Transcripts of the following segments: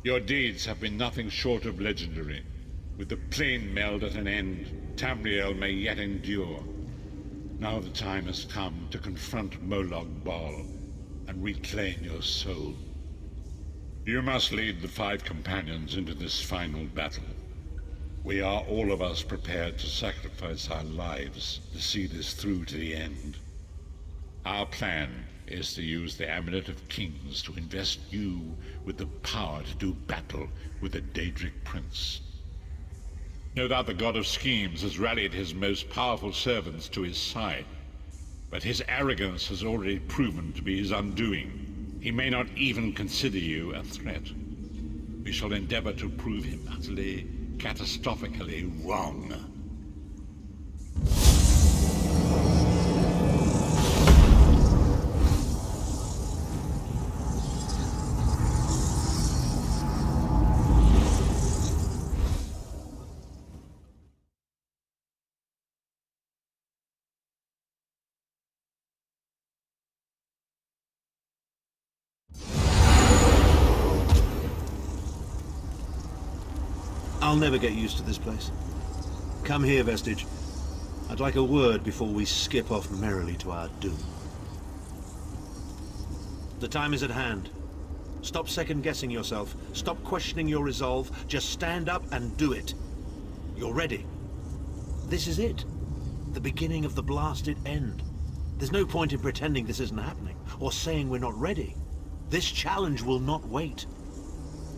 Your deeds have been nothing short of legendary. With the plane meld at an end, Tamriel may yet endure. Now the time has come to confront MOLAG BAL and reclaim your soul. You must lead the 5 companions into this final battle. We are all of us prepared to sacrifice our lives to see this through to the end. Our plan is to use the Amulet of Kings to invest you with the power to do battle with the Daedric Prince. No doubt the God of Schemes has rallied his most powerful servants to his side, but his arrogance has already proven to be his undoing. He may not even consider you a threat. We shall endeavor to prove him utterly, catastrophically wrong. I'll never get used to this place. Come here, Vestige. I'd like a word before we skip off merrily to our doom. The time is at hand. Stop second-guessing yourself. Stop questioning your resolve. Just stand up and do it. You're ready. This is it. The beginning of the blasted end. There's no point in pretending this isn't happening, or saying we're not ready. This challenge will not wait.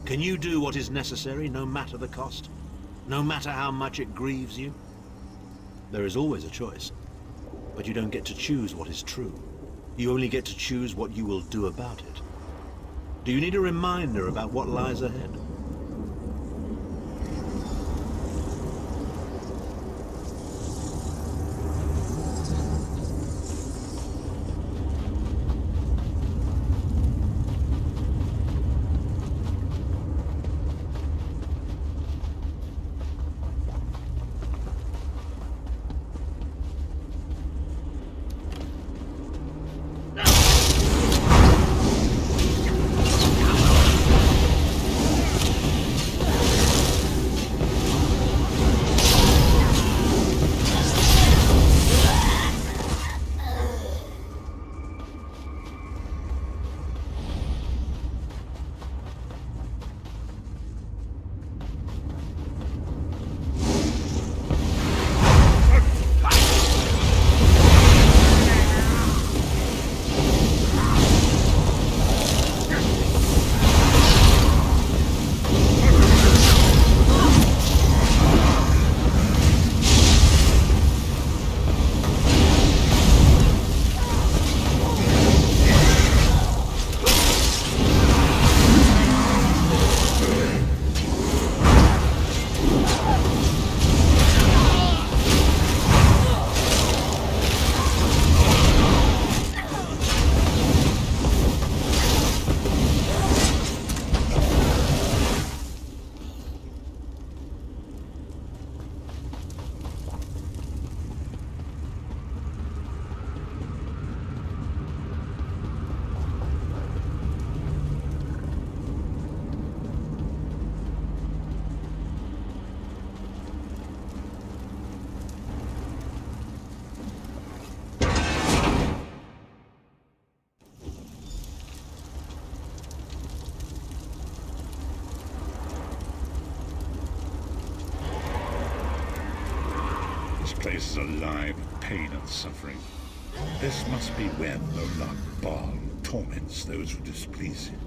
Can you do what is necessary, no matter the cost? No matter how much it grieves you? There is always a choice, but you don't get to choose what is true. You only get to choose what you will do about it. Do you need a reminder about what lies ahead? This place is alive with pain and suffering. This must be where MOLAG BAL torments those who displease him.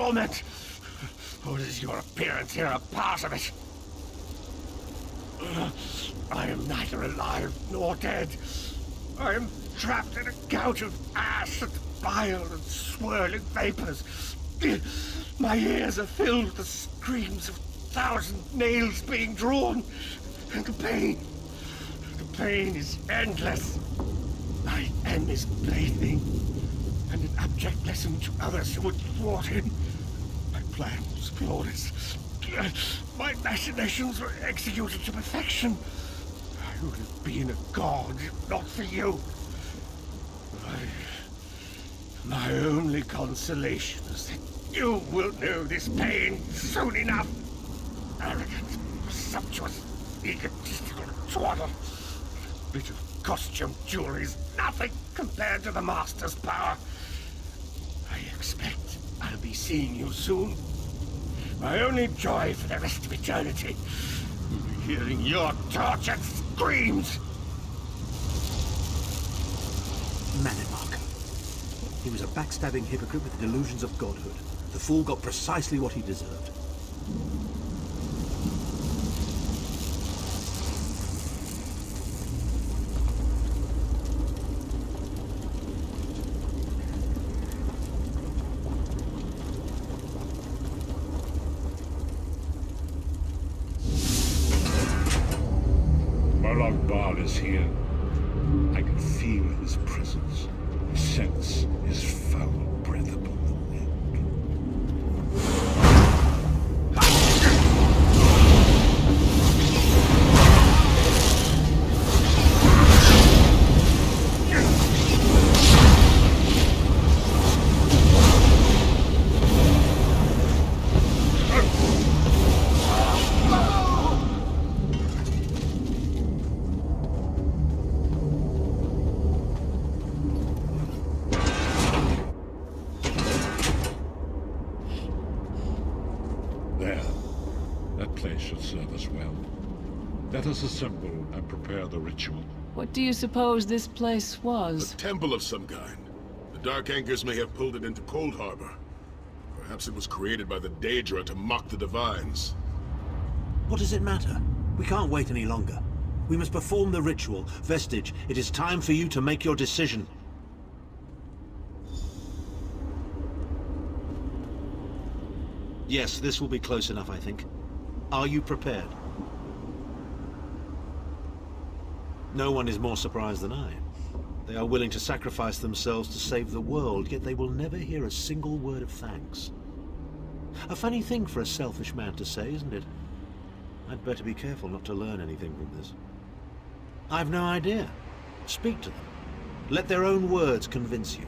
torment? Or is your appearance here a part of it? I am neither alive nor dead. I am trapped in a gout of ash and bile and swirling vapors. My ears are filled with the screams of 1,000 nails being drawn. And the pain is endless. My end is blazing, and an abject lesson to others who would thwart him. My plan was flawless. My machinations were executed to perfection. I would have been a god if not for you. My only consolation is that you will know this pain soon enough. Arrogant, presumptuous, egotistical twaddle. A bit of costume jewelry is nothing compared to the Master's power. I expect I'll be seeing you soon. My only joy for the rest of eternity will be hearing your tortured screams. Manimark. He was a backstabbing hypocrite with delusions of godhood. The fool got precisely what he deserved. MOLAG BAL is here. I can feel his presence, sense his foul breath upon the wind. Let us assemble and prepare the ritual. What do you suppose this place was? A temple of some kind. The Dark Anchors may have pulled it into Cold Harbor. Perhaps it was created by the Daedra to mock the Divines. What does it matter? We can't wait any longer. We must perform the ritual. Vestige, it is time for you to make your decision. Yes, this will be close enough, I think. Are you prepared? No one is more surprised than I. They are willing to sacrifice themselves to save the world, yet they will never hear a single word of thanks. A funny thing for a selfish man to say, isn't it? I'd better be careful not to learn anything from this. I've no idea. Speak to them. Let their own words convince you.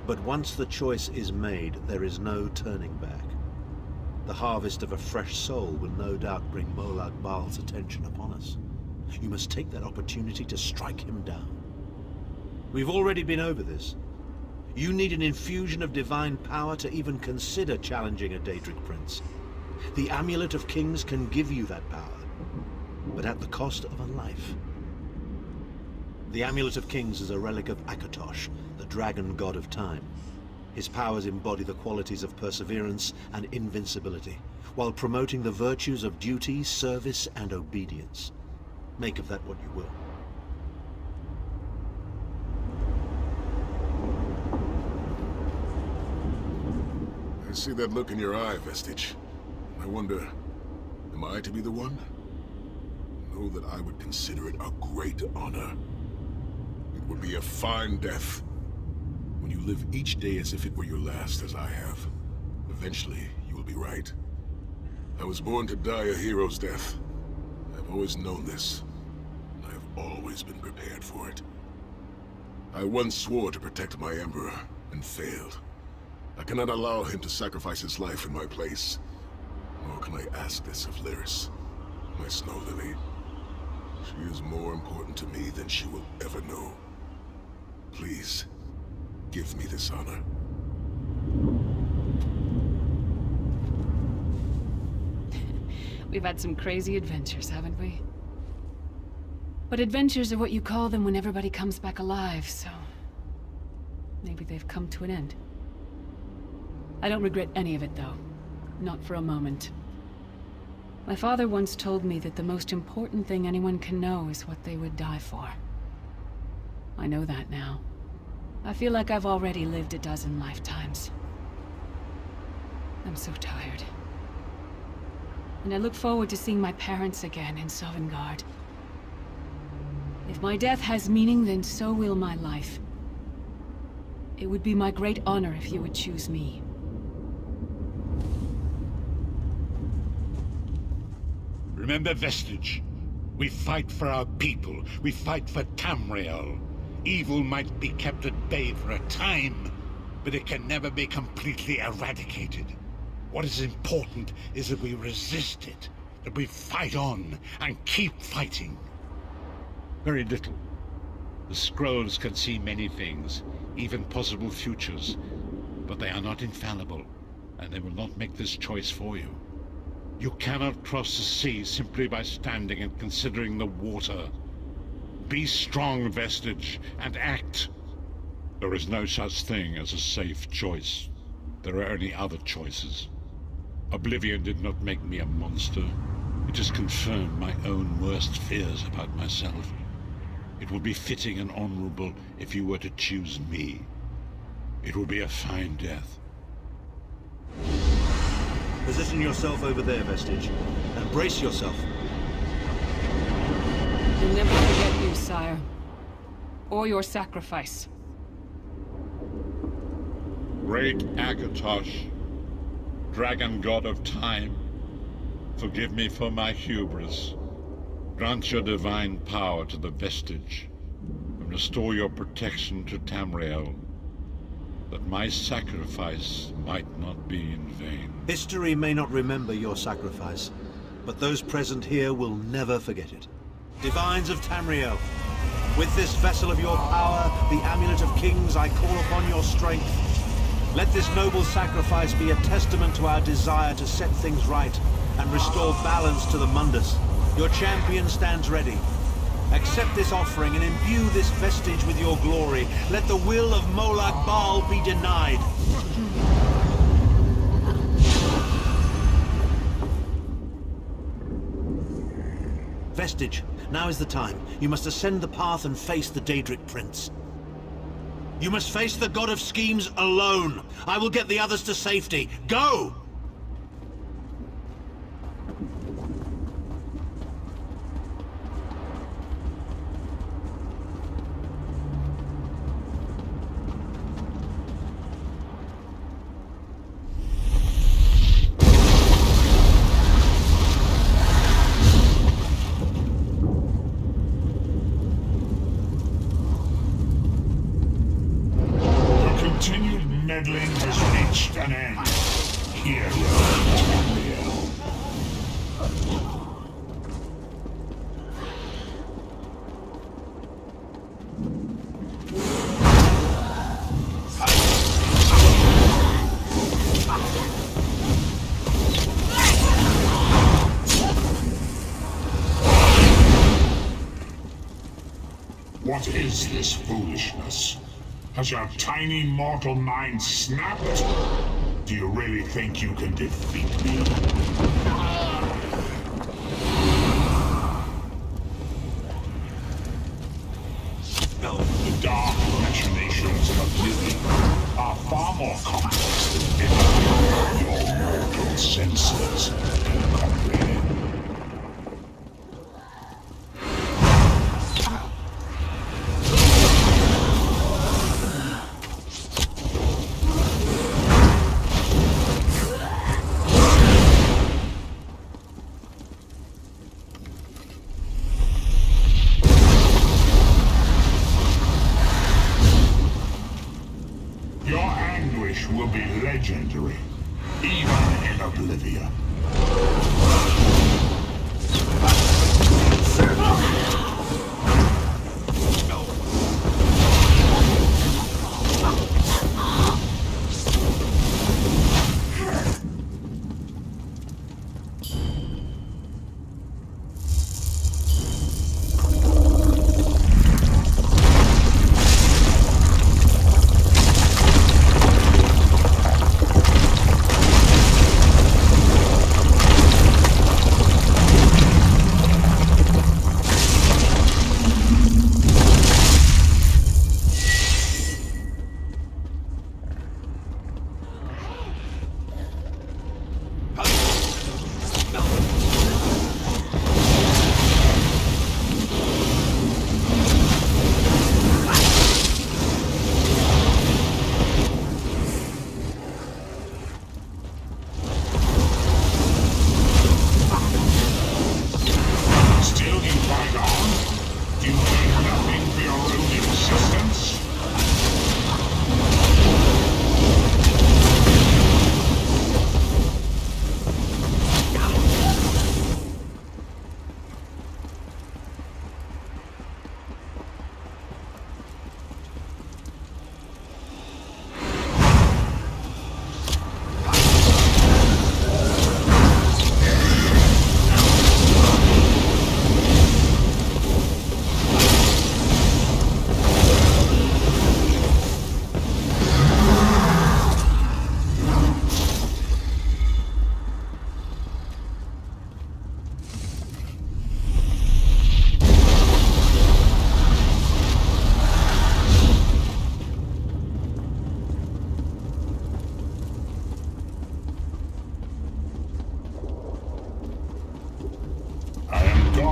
But once the choice is made, there is no turning back. The harvest of a fresh soul will no doubt bring MOLAG BAL's attention upon us. You must take that opportunity to strike him down. We've already been over this. You need an infusion of divine power to even consider challenging a Daedric prince. The Amulet of Kings can give you that power, but at the cost of a life. The Amulet of Kings is a relic of Akatosh, the dragon god of time. His powers embody the qualities of perseverance and invincibility, while promoting the virtues of duty, service, and obedience. Make of that what you will. I see that look in your eye, Vestige. I wonder, am I to be the one? Know that I would consider it a great honor. It would be a fine death. When you live each day as if it were your last, as I have, eventually you will be right. I was born to die a hero's death. I've always known this. I have always been prepared for it. I once swore to protect my Emperor, and failed. I cannot allow him to sacrifice his life in my place. Nor can I ask this of Lyris, my snow lily. She is more important to me than she will ever know. Please, give me this honor. We've had some crazy adventures, haven't we? But adventures are what you call them when everybody comes back alive, so... maybe they've come to an end. I don't regret any of it, though. Not for a moment. My father once told me that the most important thing anyone can know is what they would die for. I know that now. I feel like I've already lived a dozen lifetimes. I'm so tired. And I look forward to seeing my parents again in Sovngarde. If my death has meaning, then so will my life. It would be my great honor if you would choose me. Remember, Vestige. We fight for our people. We fight for Tamriel. Evil might be kept at bay for a time, but it can never be completely eradicated. What is important is that we resist it, that we fight on and keep fighting. Very little. The scrolls can see many things, even possible futures, but they are not infallible, and they will not make this choice for you. You cannot cross the sea simply by standing and considering the water. Be strong, Vestige, and act. There is no such thing as a safe choice. There are only other choices. Oblivion did not make me a monster. It has confirmed my own worst fears about myself. It would be fitting and honorable if you were to choose me. It would be a fine death. Position yourself over there, Vestige, and brace yourself. You'll never forget you, sire. Or your sacrifice. Great Akatosh, dragon god of time, forgive me for my hubris. Grant your divine power to the Vestige, and restore your protection to Tamriel, that my sacrifice might not be in vain. History may not remember your sacrifice, but those present here will never forget it. Divines of Tamriel, with this vessel of your power, the Amulet of Kings, I call upon your strength. Let this noble sacrifice be a testament to our desire to set things right and restore balance to the Mundus. Your champion stands ready. Accept this offering and imbue this Vestige with your glory. Let the will of MOLAG BAL be denied. Vestige, now is the time. You must ascend the path and face the Daedric Prince. You must face the God of Schemes alone. I will get the others to safety. Go! Meddling has reached an end. Here, Tamriel. What is this foolishness? Has your tiny mortal mind snapped? Do you really think you can defeat me? The dark machinations of oblivion are far more complex than anything your mortal senses can comprehend. Will be legendary, even in oblivion.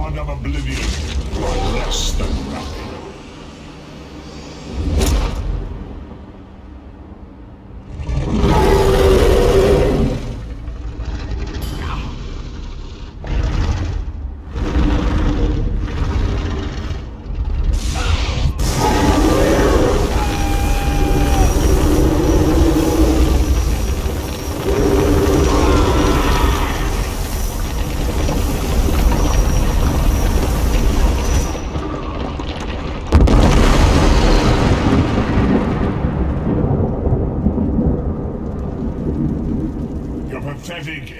God of Oblivion, you are less than nothing.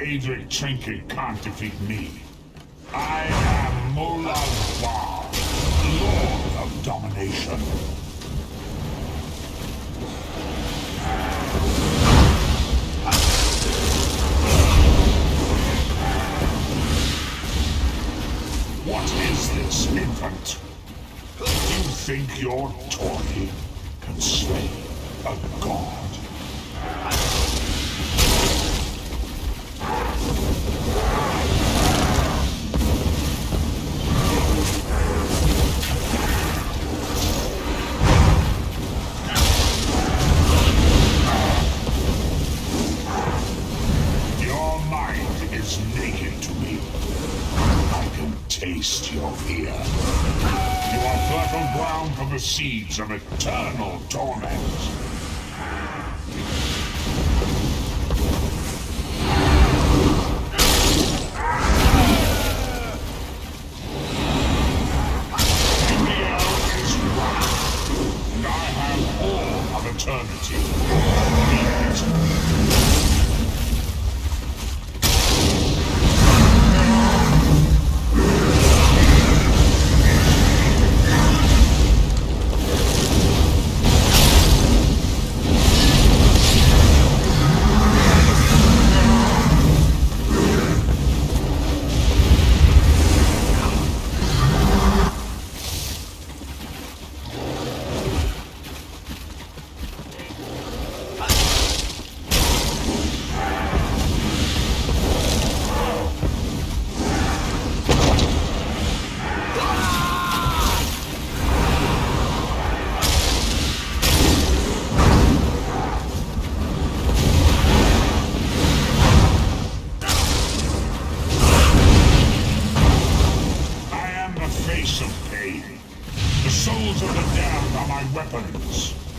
Adric Trinket can't defeat me. I am MOLAG, Lord of Domination. What is this, infant? You think your toy can slay a god? Taste your fear. You are fertile ground for the seeds of eternal torment. Tamriel is wrath, and I have all of eternity.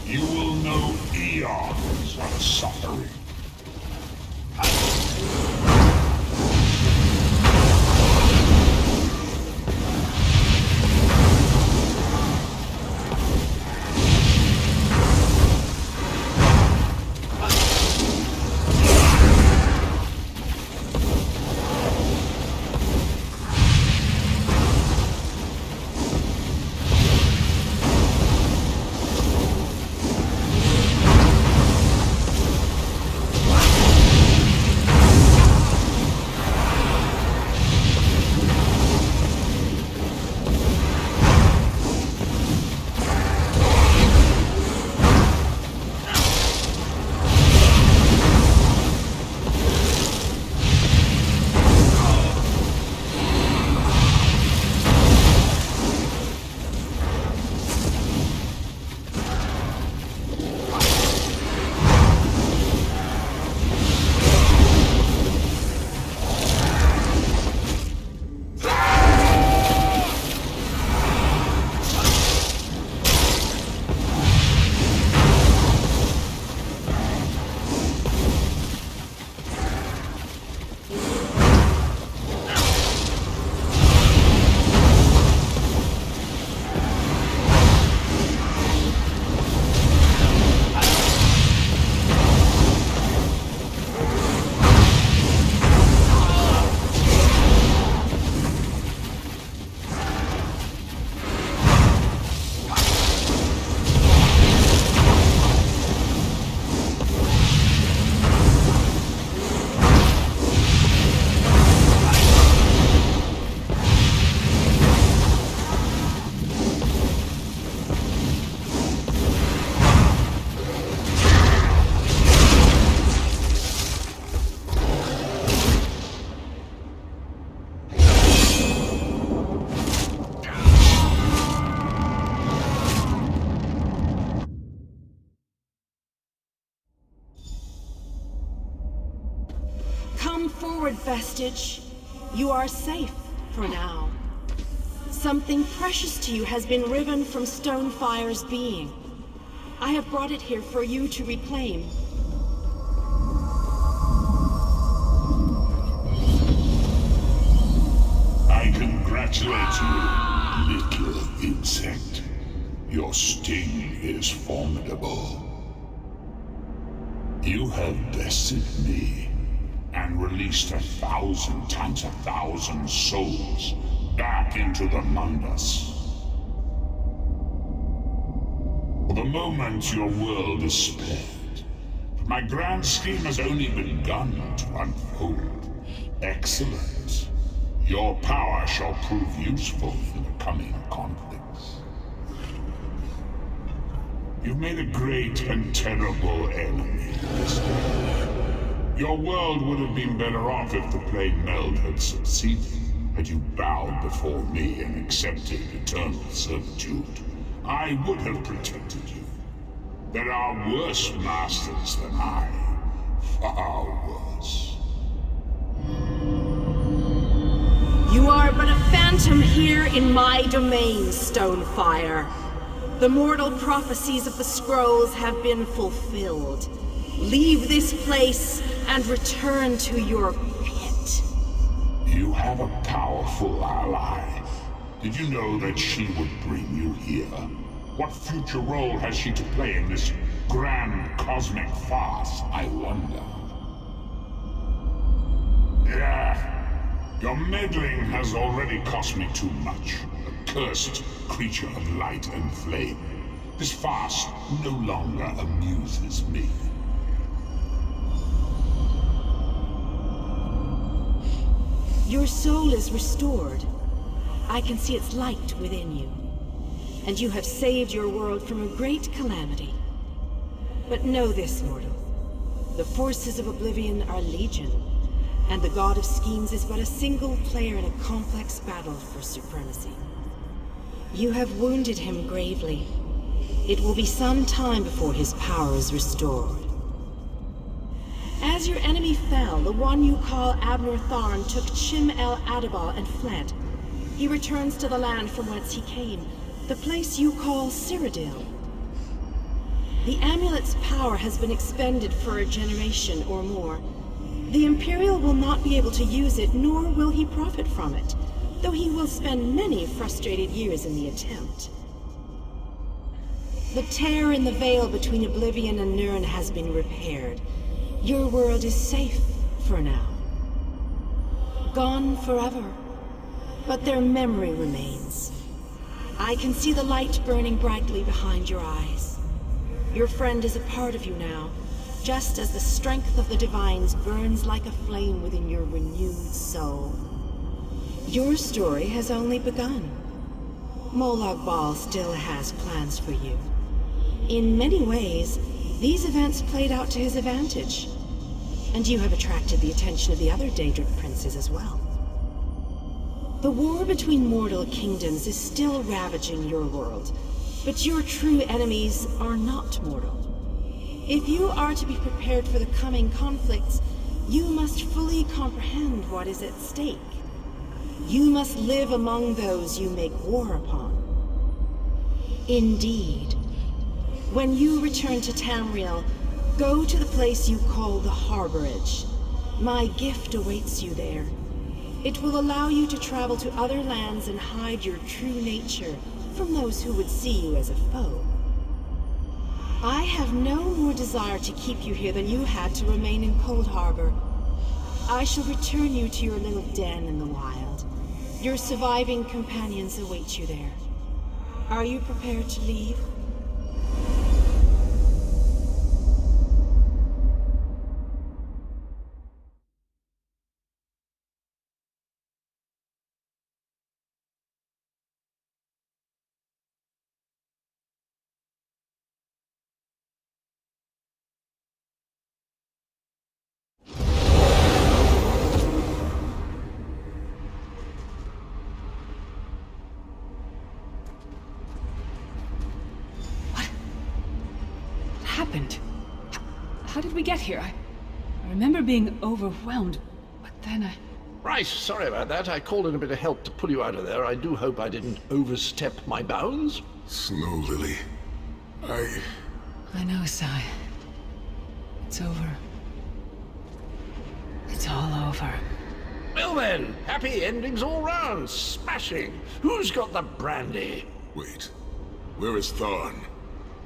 You will know eons of suffering. forward, Vestige. You are safe for now. Something precious to you has been riven from Stonefire's being. I have brought it here for you to reclaim. I congratulate you, little insect. Your sting is formidable. You have bested me and released 1,000 times 1,000 souls back into the Mundus. For the moment, your world is spared. But my grand scheme has only begun to unfold. Excellent. Your power shall prove useful in the coming conflicts. You've made a great and terrible enemy. Your world would have been better off if the plane meld had succeeded, had you bowed before me and accepted eternal servitude. I would have protected you. There are worse masters than I. Far worse. You are but a phantom here in my domain, Stonefire. The mortal prophecies of the scrolls have been fulfilled. Leave this place and return to your pit. You have a powerful ally. Did you know that she would bring you here? What future role has she to play in this grand cosmic farce, I wonder? Yeah. Your meddling has already cost me too much. A cursed creature of light and flame. This farce no longer amuses me. Your soul is restored. I can see its light within you. And you have saved your world from a great calamity. But know this, mortal. The forces of Oblivion are legion. And the God of Schemes is but a single player in a complex battle for supremacy. You have wounded him gravely. It will be some time before his power is restored. As your enemy fell, the one you call Abnor Tharn took Chim El Adabal and fled. He returns to the land from whence he came, the place you call Cyrodiil. The amulet's power has been expended for a generation or more. The Imperial will not be able to use it, nor will he profit from it, though he will spend many frustrated years in the attempt. The tear in the veil between Oblivion and Nirn has been repaired. Your world is safe for now. Gone forever, but their memory remains. I can see the light burning brightly behind your eyes. Your friend is a part of you now, just as the strength of the Divines burns like a flame within your renewed soul. Your story has only begun. MOLAG BAL still has plans for you. In many ways, these events played out to his advantage. And you have attracted the attention of the other Daedric princes as well. The war between mortal kingdoms is still ravaging your world, but your true enemies are not mortal. If you are to be prepared for the coming conflicts, you must fully comprehend what is at stake. You must live among those you make war upon. Indeed. When you return to Tamriel, go to the place you call the Harborage. My gift awaits you there. It will allow you to travel to other lands and hide your true nature from those who would see you as a foe. I have no more desire to keep you here than you had to remain in Cold Harbor. I shall return you to your little den in the wild. Your surviving companions await you there. Are you prepared to leave? Happened? How did we get here? I remember being overwhelmed, but then Right, sorry about that. I called in a bit of help to pull you out of there. I do hope I didn't overstep my bounds. Snow Lily. I know, Sai. It's over. It's all over. Well then, happy endings all round. Smashing. Who's got the brandy? Wait. Where is Tharn?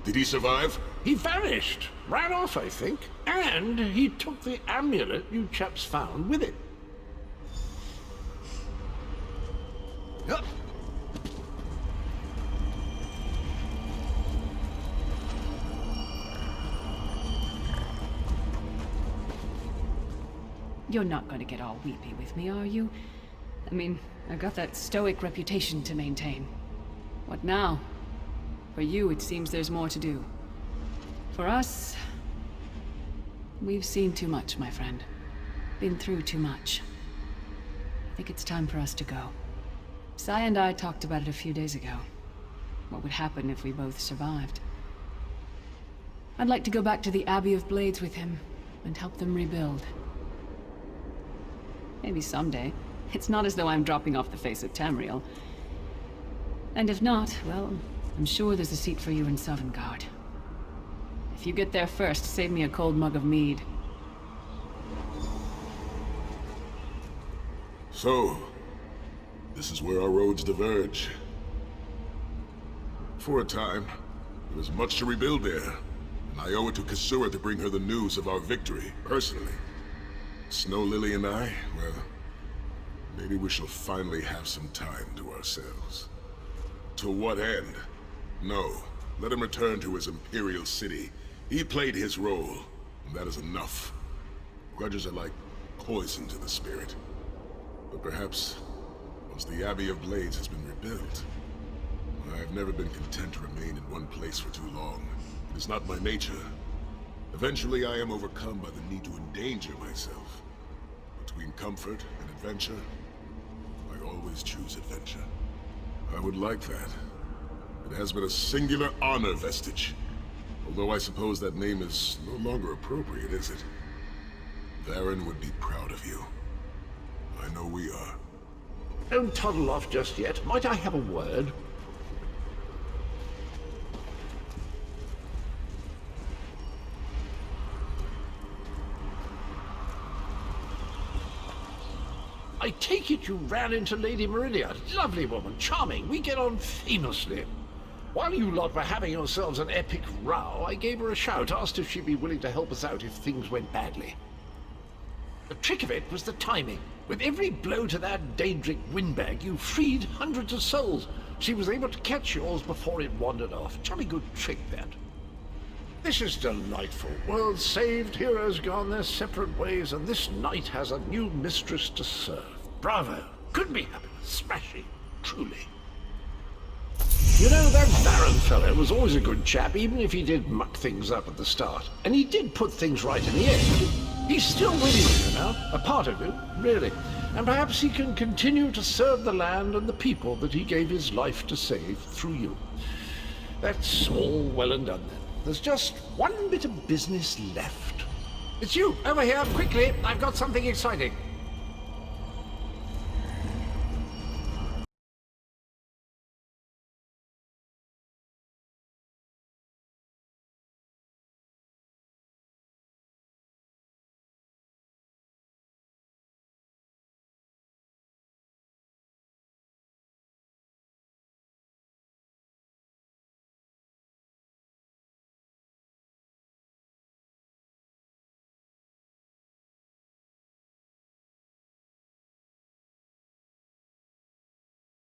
Did he survive? He vanished. Ran off, I think. And he took the amulet you chaps found with him. Yup. You're not going to get all weepy with me, are you? I mean, I've got that stoic reputation to maintain. What now? For you, it seems there's more to do. For us... we've seen too much, my friend. Been through too much. I think it's time for us to go. Sai and I talked about it a few days ago. What would happen if we both survived. I'd like to go back to the Abbey of Blades with him, and help them rebuild. Maybe someday. It's not as though I'm dropping off the face of Tamriel. And if not, well, I'm sure there's a seat for you in Sovngarde. If you get there first, save me a cold mug of mead. So, this is where our roads diverge. For a time, there was much to rebuild there, and I owe it to Kasura to bring her the news of our victory, personally. Snow Lily and I, well, maybe we shall finally have some time to ourselves. To what end? No, let him return to his Imperial city. He played his role, and that is enough. Grudges are like poison to the spirit. But perhaps, once the Abbey of Blades has been rebuilt, I have never been content to remain in one place for too long. It is not my nature. Eventually I am overcome by the need to endanger myself. Between comfort and adventure, I always choose adventure. I would like that. It has been a singular honor, Vestige. Although I suppose that name is no longer appropriate, is it? Varen would be proud of you. I know we are. Don't toddle off just yet. Might I have a word? I take it you ran into Lady Meridia. Lovely woman, charming. We get on famously. While you lot were having yourselves an epic row, I gave her a shout, asked if she'd be willing to help us out if things went badly. The trick of it was the timing. With every blow to that Daedric windbag, you freed hundreds of souls. She was able to catch yours before it wandered off. Jolly good trick, that. This is delightful. World saved, heroes gone their separate ways, and this knight has a new mistress to serve. Bravo. Couldn't be happier. Smashing. Truly. You know, that Baron fellow was always a good chap, even if he did muck things up at the start. And he did put things right in the end. He's still with you now, a part of you, really. And perhaps he can continue to serve the land and the people that he gave his life to save through you. That's all well and done then. There's just one bit of business left. It's you, over here, quickly. I've got something exciting.